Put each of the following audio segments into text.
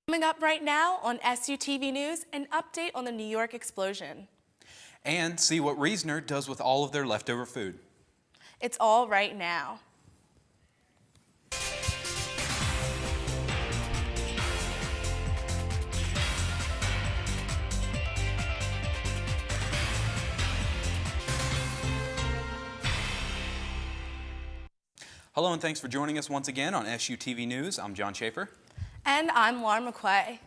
Coming up right now on SUTV News, an update on the New York explosion. And see what Reasoner does with all of their leftover food. It's all right now. Hello and thanks for joining us once again on SUTV News. I'm John Schaefer. And I'm Lauren McQuay.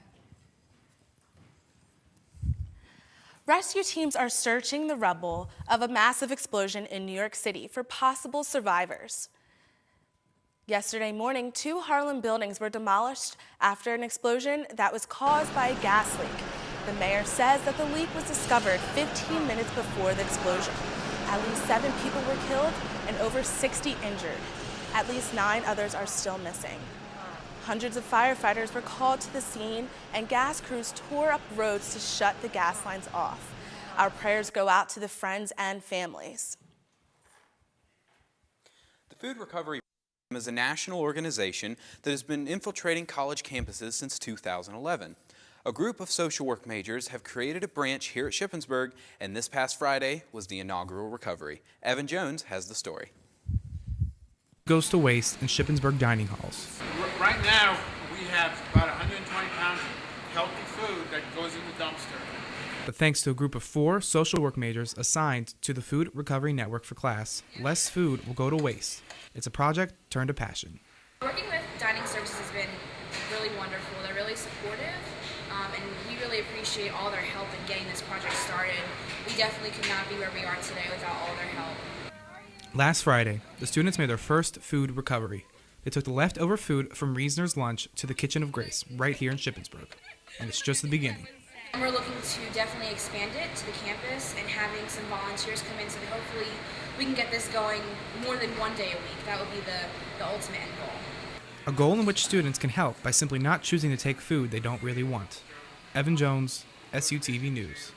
Rescue teams are searching the rubble of a massive explosion in New York City for possible survivors. Yesterday morning, 2 Harlem buildings were demolished after an explosion that was caused by a gas leak. The mayor says that the leak was discovered 15 minutes before the explosion. At least 7 people were killed and over 60 injured. At least 9 others are still missing. Hundreds of firefighters were called to the scene, and gas crews tore up roads to shut the gas lines off. Our prayers go out to the friends and families. The Food Recovery Program is a national organization that has been infiltrating college campuses since 2011. A group of social work majors have created a branch here at Shippensburg, and this past Friday was the inaugural recovery. Evan Jones has the story. Goes to waste in Shippensburg dining halls. Right now, we have about 120 pounds of healthy food that goes in the dumpster. But thanks to a group of 4 social work majors assigned to the Food Recovery Network for class, less food will go to waste. It's a project turned to passion. Working with dining services has been really wonderful. They're really supportive, and we really appreciate all their help in getting this project started. We definitely could not be where we are today without all their help. Last Friday, the students made their first food recovery. They took the leftover food from Reasoner's lunch to the Kitchen of Grace right here in Shippensburg. And it's just the beginning. And we're looking to definitely expand it to the campus and having some volunteers come in so that hopefully we can get this going more than one day a week. That would be the ultimate end goal. A goal in which students can help by simply not choosing to take food they don't really want. Evan Jones, SUTV News.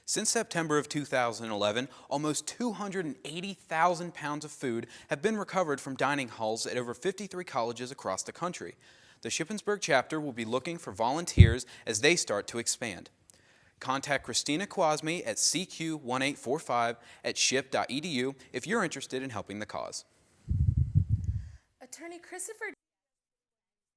Since September of 2011, almost 280,000 pounds of food have been recovered from dining halls at over 53 colleges across the country. The Shippensburg chapter will be looking for volunteers as they start to expand. Contact Christina Kwasmi at cq1845@ship.edu if you're interested in helping the cause. Attorney Christopher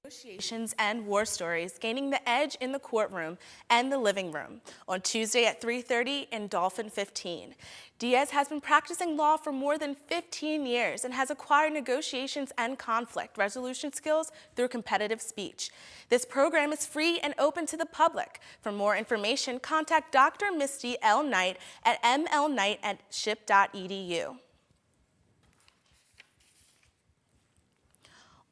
Negotiations and war stories gaining the edge in the courtroom and the living room on Tuesday at 3:30 in Dolphin 15. Diaz has been practicing law for more than 15 years and has acquired negotiations and conflict resolution skills through competitive speech. This program is free and open to the public. For more information, contact Dr. Misty L. Knight at mlknight@ship.edu.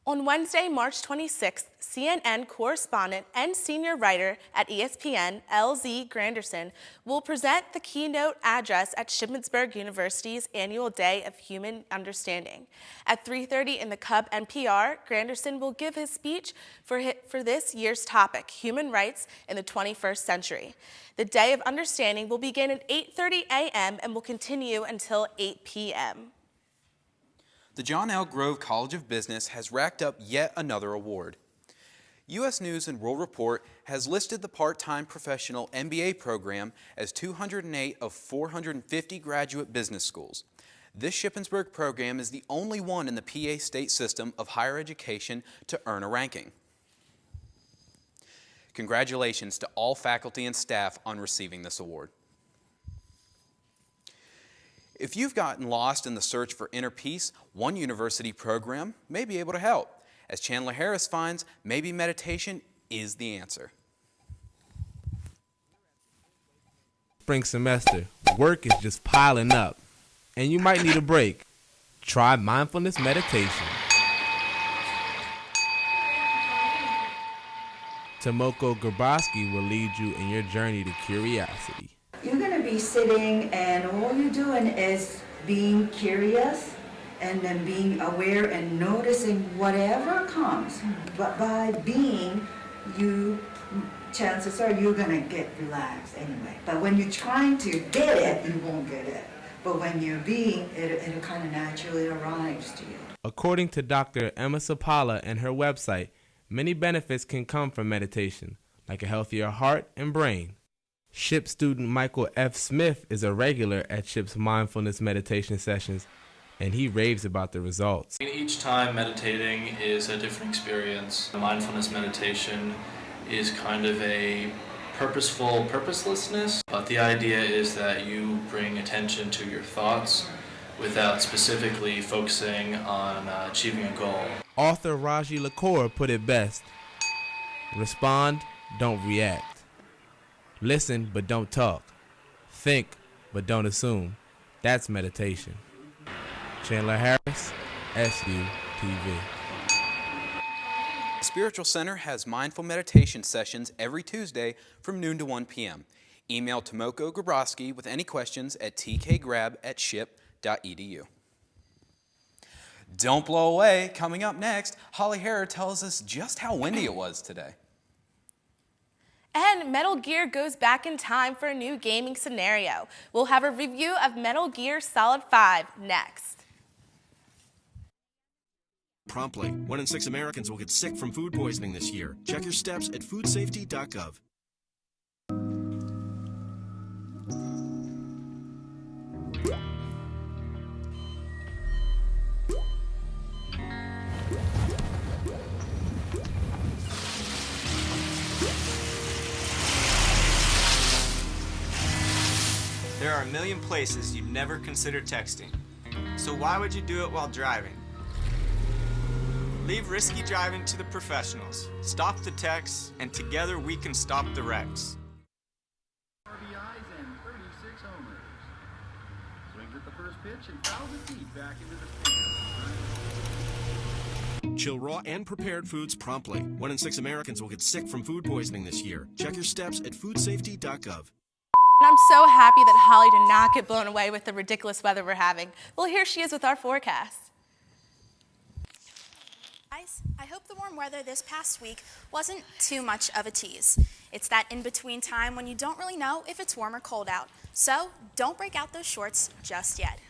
On Wednesday, March 26th, CNN correspondent and senior writer at ESPN, L.Z. Granderson, will present the keynote address at Shippensburg University's annual Day of Human Understanding. At 3:30 in the Cub NPR, Granderson will give his speech for this year's topic, Human Rights in the 21st Century. The Day of Understanding will begin at 8:30 a.m. and will continue until 8 p.m. The John L. Grove College of Business has racked up yet another award. U.S. News and World Report has listed the part-time professional MBA program as 208 of 450 graduate business schools. This Shippensburg program is the only one in the PA state system of higher education to earn a ranking. Congratulations to all faculty and staff on receiving this award. If you've gotten lost in the search for inner peace, one university program may be able to help. As Chandler Harris finds, maybe meditation is the answer. Spring semester, work is just piling up, and you might need a break. Try mindfulness meditation. Tomoko Grabowski will lead you in your journey to curiosity. You're going to be sitting and all you're doing is being curious and then being aware and noticing whatever comes. But by being, chances are you're going to get relaxed anyway. But when you're trying to get it, you won't get it. But when you're being, it'll kind of naturally arrives to you. According to Dr. Emma Sapala and her website, Many benefits can come from meditation, like a healthier heart and brain. SHIP student Michael F. Smith is a regular at SHIP's mindfulness meditation sessions, and he raves about the results. Each time meditating is a different experience. Mindfulness meditation is kind of a purposeful purposelessness, but the idea is that you bring attention to your thoughts without specifically focusing on achieving a goal. Author Raji Lakour put it best: respond, don't react. Listen, but don't talk. Think, but don't assume. That's meditation. Chandler Harris, SUTV. The Spiritual Center has mindful meditation sessions every Tuesday from noon to 1 p.m. Email Tomoko Grabowski with any questions at tkgrab@ship.edu. Don't blow away. Coming up next, Holly Harrar tells us just how windy it was today. And Metal Gear goes back in time for a new gaming scenario. We'll have a review of Metal Gear Solid 5 next. Promptly, 1 in 6 Americans will get sick from food poisoning this year. Check your steps at foodsafety.gov. There are a million places you'd never consider texting. So why would you do it while driving? Leave risky driving to the professionals. Stop the texts, and together we can stop the wrecks. RBIs and 36 homers. Swings at the first pitch and fouls it deep back into the stands. Chill raw and prepared foods promptly. 1 in 6 Americans will get sick from food poisoning this year. Check your steps at foodsafety.gov. I'm so happy that Holly did not get blown away with the ridiculous weather we're having. Well, here she is with our forecast. Guys, I hope the warm weather this past week wasn't too much of a tease. It's that in-between time when you don't really know if it's warm or cold out. So don't break out those shorts just yet.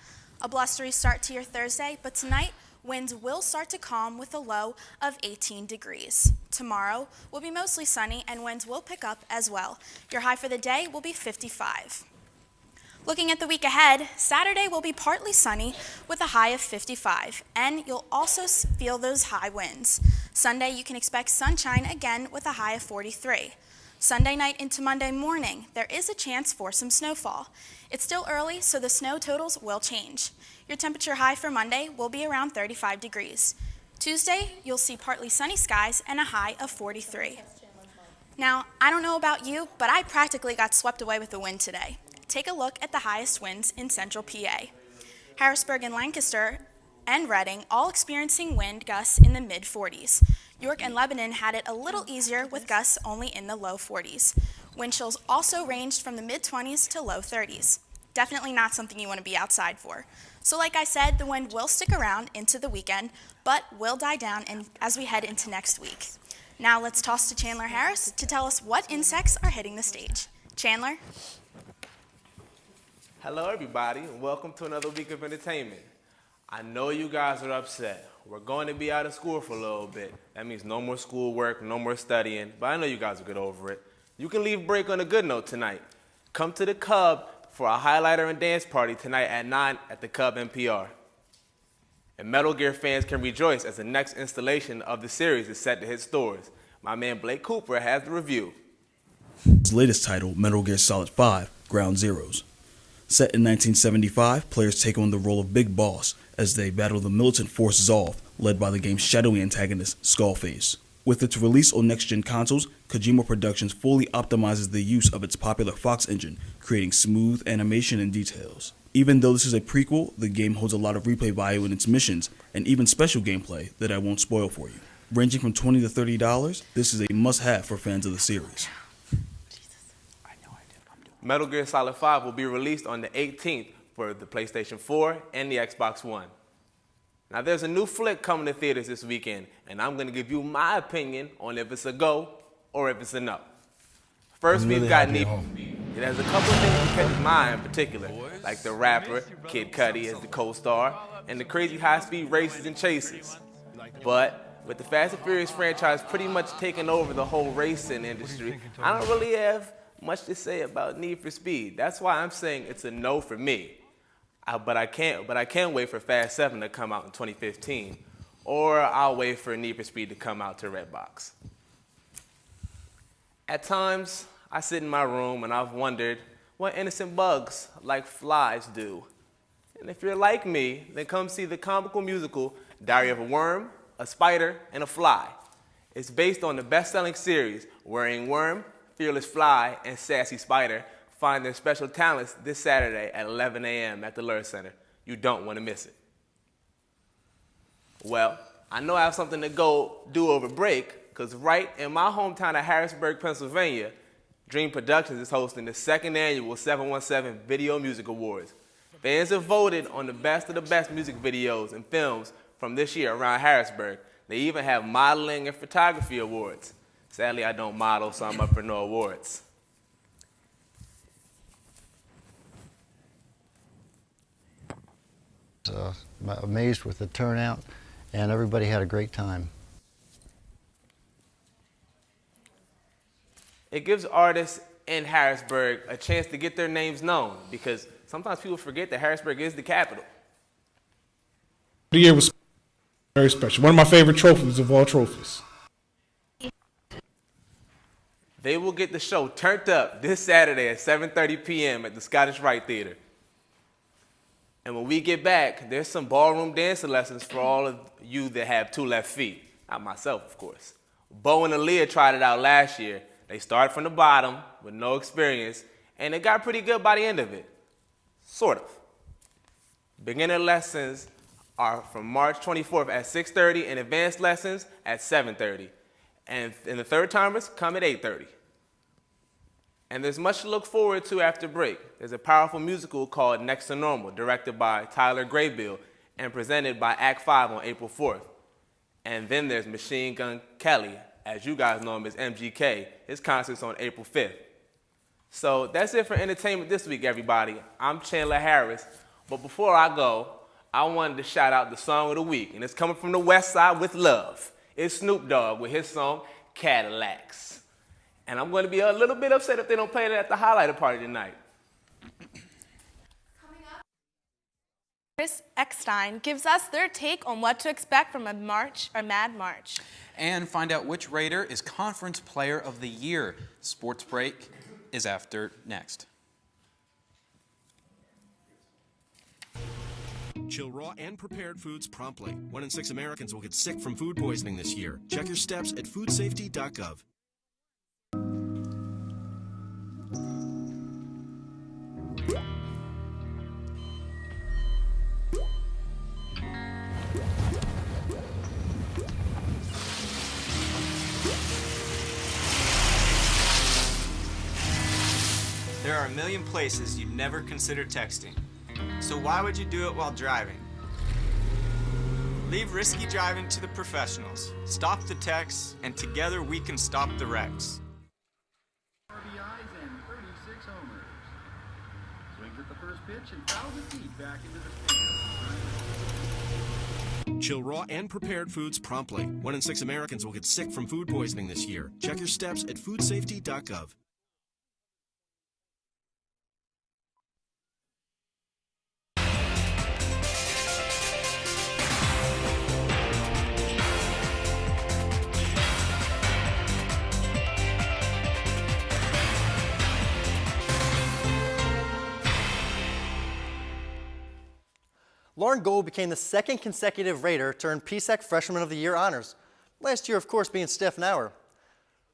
A blustery start to your Thursday, but tonight winds will start to calm with a low of 18 degrees. Tomorrow will be mostly sunny and winds will pick up as well. Your high for the day will be 55. Looking at the week ahead, Saturday will be partly sunny with a high of 55, and you'll also feel those high winds. Sunday, you can expect sunshine again with a high of 43. Sunday night into Monday morning, there is a chance for some snowfall. It's still early, so the snow totals will change. Your temperature high for Monday will be around 35 degrees. Tuesday, you'll see partly sunny skies and a high of 43. Now, I don't know about you, but I practically got swept away with the wind today. Take a look at the highest winds in central PA. Harrisburg and Lancaster and Reading all experiencing wind gusts in the mid-40s. York and Lebanon had it a little easier with gusts only in the low 40s. Wind chills also ranged from the mid-20s to low 30s. Definitely not something you want to be outside for. So like I said, the wind will stick around into the weekend, but will die down as we head into next week. Now let's toss to Chandler Harris to tell us what insects are hitting the stage. Chandler? Hello everybody, and welcome to another week of entertainment. I know you guys are upset. We're going to be out of school for a little bit. That means no more schoolwork, no more studying, but I know you guys will get over it. You can leave break on a good note tonight. Come to the Cub for a highlighter and dance party tonight at 9 at the Cub NPR. And Metal Gear fans can rejoice as the next installation of the series is set to hit stores. My man Blake Cooper has the review. His latest title, Metal Gear Solid 5, Ground Zeroes. Set in 1975, players take on the role of Big Boss as they battle the militant force Zolf, led by the game's shadowy antagonist, Skullface. With its release on next-gen consoles, Kojima Productions fully optimizes the use of its popular Fox engine, creating smooth animation and details. Even though this is a prequel, the game holds a lot of replay value in its missions, and even special gameplay that I won't spoil for you. Ranging from $20 to $30, this is a must-have for fans of the series. Metal Gear Solid 5 will be released on the 18th for the PlayStation 4 and the Xbox One. Now there's a new flick coming to theaters this weekend, and I'm going to give you my opinion on if it's a go or if it's a no. First, we've got Need. It has a couple of things to catch his mind in particular, like the rapper, Kid Cudi as the co-star, and the crazy high-speed races and chases. But with the Fast and Furious franchise pretty much taking over the whole racing industry, I don't really have much to say about Need for Speed. That's why I'm saying it's a no for me. But I can't wait for Fast 7 to come out in 2015, or I'll wait for Need for Speed to come out to Redbox. At times, I sit in my room and I've wondered what innocent bugs like flies do. And if you're like me, then come see the comical musical Diary of a Worm, a Spider, and a Fly. It's based on the best-selling series Worrying Worm, Fearless Fly, and Sassy Spider find their special talents this Saturday at 11 a.m. at the Lure Center. You don't want to miss it. Well, I know I have something to go do over break, because right in my hometown of Harrisburg, Pennsylvania, Dream Productions is hosting the second annual 717 Video Music Awards. Fans have voted on the best of the best music videos and films from this year around Harrisburg. They even have modeling and photography awards. Sadly, I don't model, so I'm up for no awards. Amazed with the turnout, and everybody had a great time. It gives artists in Harrisburg a chance to get their names known, because sometimes people forget that Harrisburg is the capital. The year was very special. One of my favorite trophies of all trophies. They will get the show turned up this Saturday at 7:30 p.m. at the Scottish Rite Theater. And when we get back, there's some ballroom dancing lessons for all of you that have two left feet. Not myself, of course. Bo and Aaliyah tried it out last year. They started from the bottom with no experience, and they got pretty good by the end of it. Sort of. Beginner lessons are from March 24th at 6:30 and advanced lessons at 7:30. And the third timers come at 8:30. And there's much to look forward to after break. There's a powerful musical called Next to Normal, directed by Tyler Graybill and presented by Act 5 on April 4th. And then there's Machine Gun Kelly, as you guys know him as MGK. His concert's on April 5th. So that's it for entertainment this week, everybody. I'm Chandler Harris. But before I go, I wanted to shout out the song of the week. And it's coming from the West Side with love. It's Snoop Dogg with his song, Cadillacs. And I'm going to be a little bit upset if they don't play it at the highlighter party tonight. Chris Eckstein gives us their take on what to expect from a Mad March. And find out which Raider is Conference Player of the Year. Sports Break is after next. Chill raw and prepared foods promptly. 1 in 6 Americans will get sick from food poisoning this year. Check your steps at foodsafety.gov. There are a million places you'd never consider texting. So why would you do it while driving? Leave risky driving to the professionals. Stop the texts, and together we can stop the wrecks. RBIs and 36 homers. Swings at the first pitch and fouls it deep back into the stands. Chill raw and prepared foods promptly. 1 in 6 Americans will get sick from food poisoning this year. Check your steps at foodsafety.gov. Lauren Gold became the second consecutive Raider to earn PSAC Freshman of the Year honors. Last year, of course, being Steph Nauer.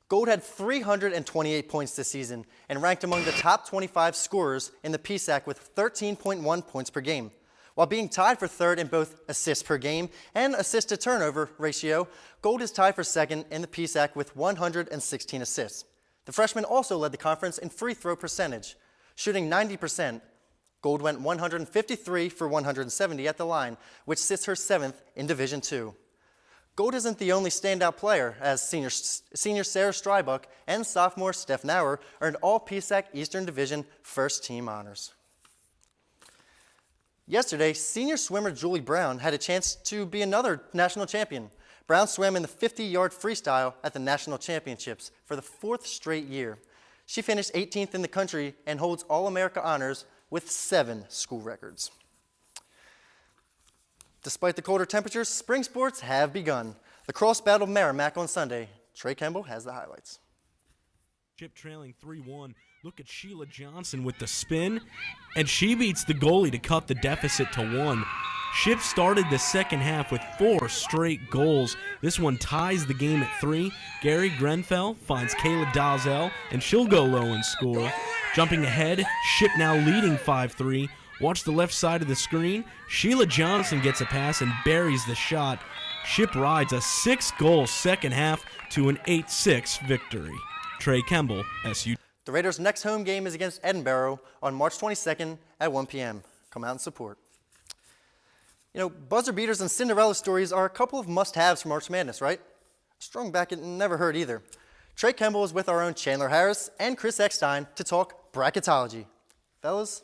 Gold had 328 points this season and ranked among the top 25 scorers in the PSAC with 13.1 points per game. While being tied for third in both assists per game and assist to turnover ratio, Gold is tied for second in the PSAC with 116 assists. The freshman also led the conference in free throw percentage, shooting 90%. Gold went 153 for 170 at the line, which sits her 7th in Division II. Gold isn't the only standout player, as senior Sarah Strybuck and sophomore Steph Nauer earned all PSAC Eastern Division first team honors. Yesterday, senior swimmer Julie Brown had a chance to be another national champion. Brown swam in the 50-yard freestyle at the national championships for the 4th straight year. She finished 18th in the country and holds All-America honors with 7 school records. Despite the colder temperatures, spring sports have begun. The cross battled Merrimack on Sunday. Trey Kemble has the highlights. Chip trailing 3-1. Look at Sheila Johnson with the spin, and she beats the goalie to cut the deficit to 1. Ship started the second half with 4 straight goals. This one ties the game at 3. Gary Grenfell finds Kayla Dalzell, and she'll go low and score. Jumping ahead, Ship now leading 5-3. Watch the left side of the screen. Sheila Johnson gets a pass and buries the shot. Ship rides a 6-goal second half to an 8-6 victory. Trey Kemble, SU. The Raiders' next home game is against Edinburgh on March 22nd at 1 p.m. Come out and support. You know, buzzer beaters and Cinderella stories are a couple of must-haves for March Madness, right? A strong bracket never hurt either. Trey Kemble is with our own Chandler Harris and Chris Eckstein to talk bracketology. Fellas?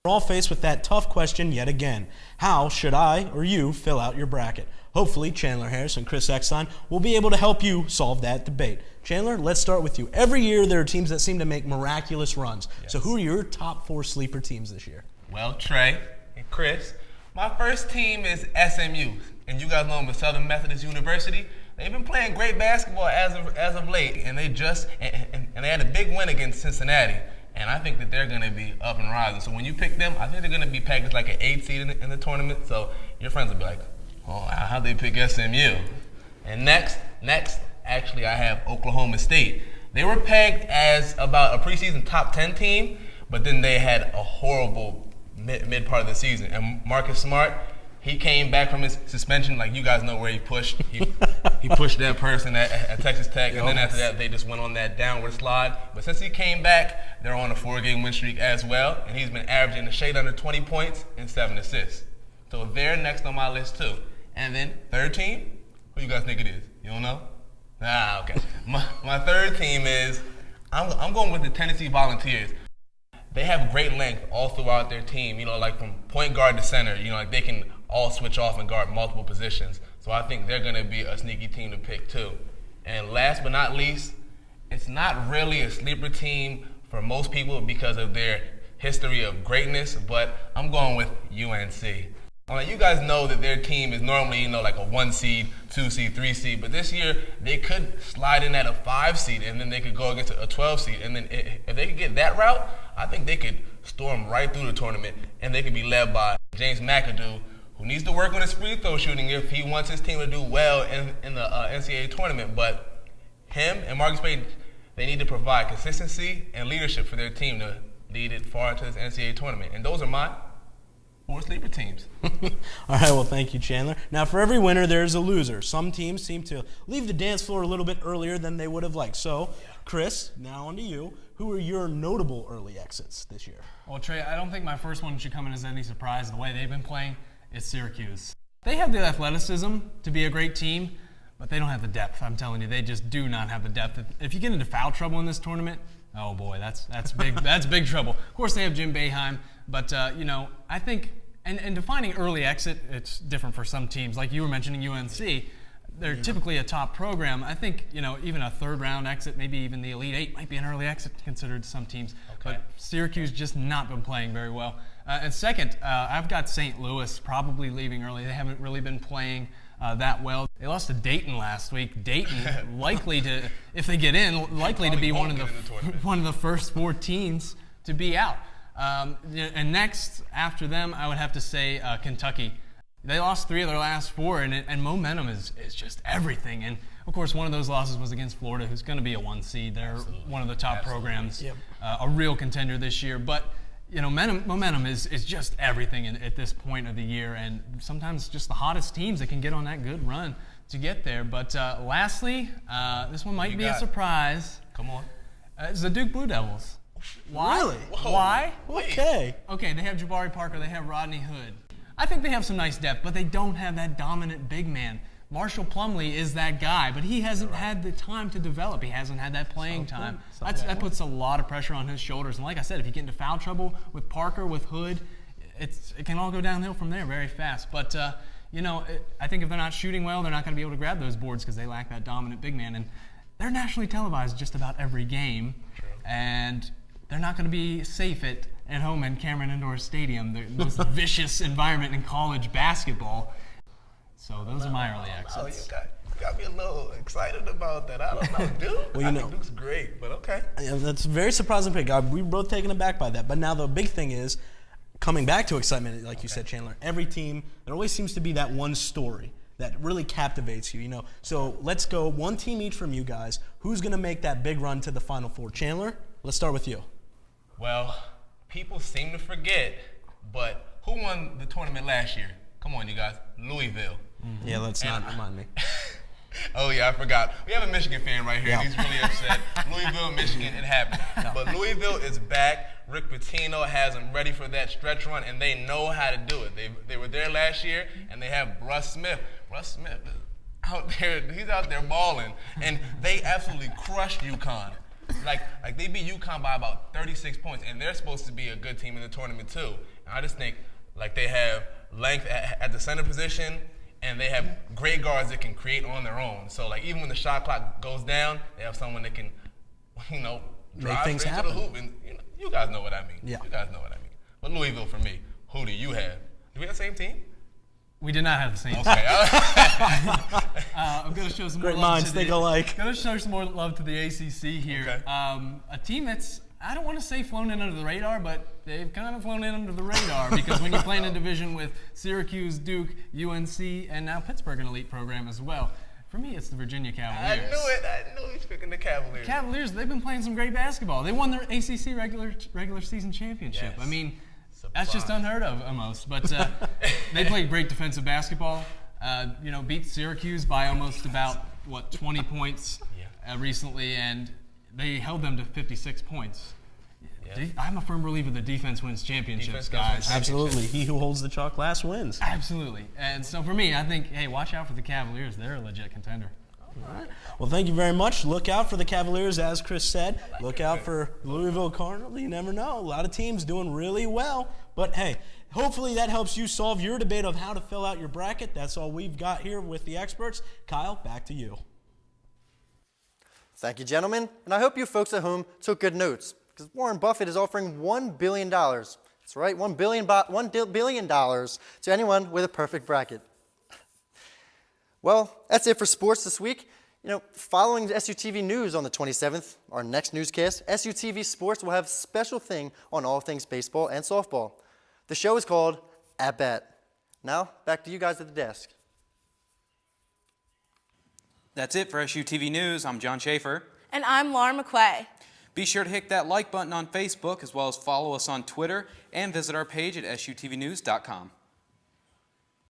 We're all faced with that tough question yet again. How should I or you fill out your bracket? Hopefully, Chandler Harris and Chris Eckstein will be able to help you solve that debate. Chandler, let's start with you. Every year there are teams that seem to make miraculous runs. Yes. So who are your top 4 sleeper teams this year? Well, Trey and Chris, my first team is SMU, and you guys know them as Southern Methodist University. They've been playing great basketball as of late, and they had a big win against Cincinnati. And I think that they're going to be up and rising. So when you pick them, I think they're going to be pegged as like an 8 seed in the tournament. So your friends will be like, oh, how'd they pick SMU? And next, actually, I have Oklahoma State. They were pegged as about a preseason top 10 team, but then they had a horrible mid part of the season. And Marcus Smart, he came back from his suspension, like you guys know where he pushed. He pushed that person at Texas Tech, and then after that, they just went on that downward slide. But since he came back, they're on a 4-game win streak as well, and he's been averaging a shade under 20 points and 7 assists. So they're next on my list too. And then third team, who you guys think it is? You don't know? Okay. My third team is, I'm going with the Tennessee Volunteers. They have great length all throughout their team, you know, like from point guard to center, you know, like they can all switch off and guard multiple positions. So I think they're going to be a sneaky team to pick too. And last but not least, it's not really a sleeper team for most people because of their history of greatness, but I'm going with UNC. You guys know that their team is normally, you know, like a 1 seed, 2 seed, 3 seed, but this year they could slide in at a 5 seed and then they could go against a 12 seed. And then if they could get that route, I think they could storm right through the tournament and they could be led by James McAdoo, who needs to work on his free throw shooting if he wants his team to do well in the NCAA tournament. But him and Marcus Payton, they need to provide consistency and leadership for their team to lead it far into this NCAA tournament. And those are my 4 sleeper teams. All right, well, thank you, Chandler. Now, for every winner, there's a loser. Some teams seem to leave the dance floor a little bit earlier than they would have liked. So, Chris, now on to you. Who are your notable early exits this year? Well, Trey, I don't think my first one should come in as any surprise. The way they've been playing is Syracuse. They have the athleticism to be a great team, but they don't have the depth. I'm telling you, they just do not have the depth. If you get into foul trouble in this tournament, oh boy, that's big. That's big trouble. Of course, they have Jim Boeheim, but you know, I think, and defining early exit, it's different for some teams. Like you were mentioning, UNC, they're typically a top program. I think, you know, even a 3rd round exit, maybe even the Elite 8 might be an early exit considered to some teams. Okay. But Syracuse just not been playing very well. And second, I've got St. Louis probably leaving early. They haven't really been playing that well. They lost to Dayton last week. Dayton likely to, if they get in, likely to be one of the first 4 teams to be out. And next, after them, I would have to say Kentucky. They lost 3 of their last 4, and momentum is just everything. And, of course, one of those losses was against Florida, who's going to be a 1 seed. They're one of the top programs, a real contender this year. But, you know, momentum is just everything at this point of the year, and sometimes just the hottest teams that can get on that good run to get there. But lastly, this one might be a surprise. Come on. It's the Duke Blue Devils. Why? Really? Whoa. Why? Okay. Okay, they have Jabari Parker, they have Rodney Hood. I think they have some nice depth, but they don't have that dominant big man. Marshall Plumlee is that guy, but he hasn't had the time to develop. He hasn't had that playing time. That puts a lot of pressure on his shoulders. And like I said, if you get into foul trouble with Parker, with Hood, it can all go downhill from there very fast. But you know, I think if they're not shooting well, they're not going to be able to grab those boards because they lack that dominant big man. And they're nationally televised just about every game. True. And they're not going to be safe at home in Cameron Indoor Stadium, the most vicious environment in college basketball. So those are my early exits. Oh, you got me a little excited about that. I don't know, Duke. Well, you know, think Duke's great, but okay. Yeah, that's a very surprising pick. We were both taken aback by that. But now the big thing is, coming back to excitement, like you said, Chandler, every team, there always seems to be that one story that really captivates you, you know. So let's go one team each from you guys. Who's going to make that big run to the Final Four? Chandler, let's start with you. Well, people seem to forget, but who won the tournament last year? Come on, you guys. Louisville. Mm-hmm. Yeah, let's not remind me. Oh, yeah, I forgot. We have a Michigan fan right here. Yeah. He's really upset. Louisville, Michigan, it happened. No. But Louisville is back. Rick Pitino has them ready for that stretch run, and they know how to do it. They were there last year, and they have Russ Smith. Russ Smith is out there. He's out there balling, and they absolutely crushed UConn. Like they beat UConn by about 36 points, and they're supposed to be a good team in the tournament too. And I just think like they have length at the center position, and they have great guards that can create on their own. So like even when the shot clock goes down, they have someone that can, you know, drive things straight happen. to the hoop. And you guys know what I mean. Yeah. You guys know what I mean. But Louisville for me, who do you have? Do we have the same team? We did not have the same team. Okay. I'm going to show some Great more love minds to think the, alike. Going to show some more love to the ACC here. Okay. A team that's, I don't want to say flown in under the radar, but they've kind of flown in under the radar because when you play in a division with Syracuse, Duke, UNC, and now Pittsburgh, an elite program as well, for me, it's the Virginia Cavaliers. I knew it. I knew he was picking the Cavaliers. Cavaliers, they've been playing some great basketball. They won their ACC regular season championship. Yes. I mean, that's just unheard of almost. But they played great defensive basketball. You know, beat Syracuse by almost about, 20 points recently, and they held them to 56 points. Yeah. I'm a firm believer that defense wins championships, guys. Absolutely. He who holds the chalk last wins. Absolutely. And so for me, I think, hey, watch out for the Cavaliers. They're a legit contender. All right. Well, thank you very much. Look out for the Cavaliers, as Chris said. Look out for Louisville Cardinals. You never know. A lot of teams doing really well. But, hey, hopefully that helps you solve your debate of how to fill out your bracket. That's all we've got here with the experts. Kyle, back to you. Thank you, gentlemen. And I hope you folks at home took good notes, because Warren Buffett is offering $1 billion. That's right, $1 billion to anyone with a perfect bracket. Well, that's it for sports this week. You know, following the SUTV News on the 27th, our next newscast, SUTV Sports will have a special thing on all things baseball and softball. The show is called At Bat. Now, back to you guys at the desk. That's it for SUTV News. I'm John Schaefer. And I'm Laura McQuay. Be sure to hit that like button on Facebook, as well as follow us on Twitter, and visit our page at SUTVnews.com.